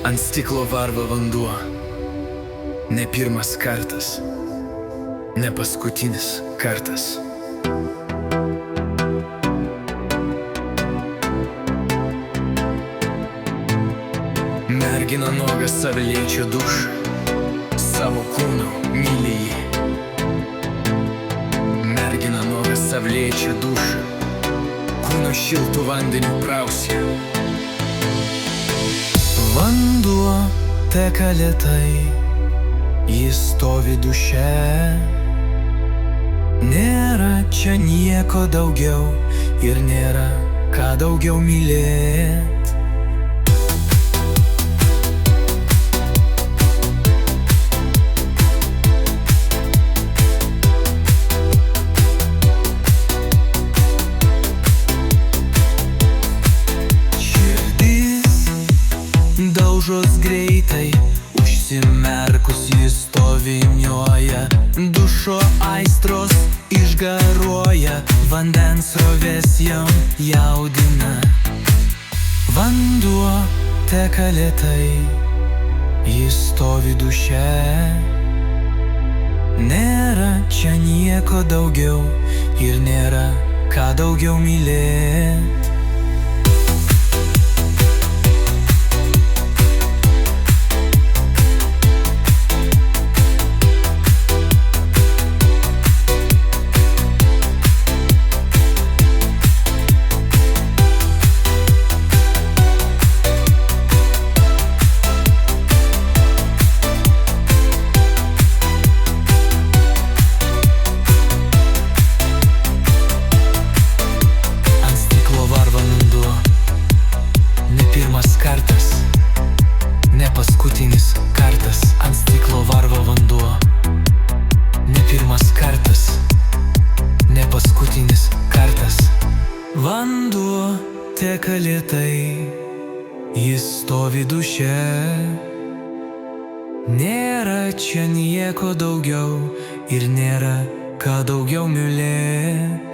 Ant stiklo varva vanduo. Ne pirmas kartas, ne paskutinis kartas. Mergina nuogas save liečia dušą, savo kūnu myli jį. Mergina nuogas save liečia dušą, kūno šiltų vandeniu prausia. Vanduo teka lėtai, jis stovi duše. Nėra čia nieko daugiau ir nėra ką daugiau mylėt. Daužos greitai, užsimerkus jis stoviniuoja. Dušo aistros išgaruoja, vandens srovės jam jaudina. Vanduo teka lėtai, jis stovi duše. Nėra čia nieko daugiau ir nėra ką daugiau mylėt. Paskutinis kartas, ant stiklo varva vanduo. Ne pirmas kartas, ne paskutinis kartas. Vanduo teka lėtai, jis stovi duše. Nėra čia nieko daugiau ir nėra ką daugiau mylėt.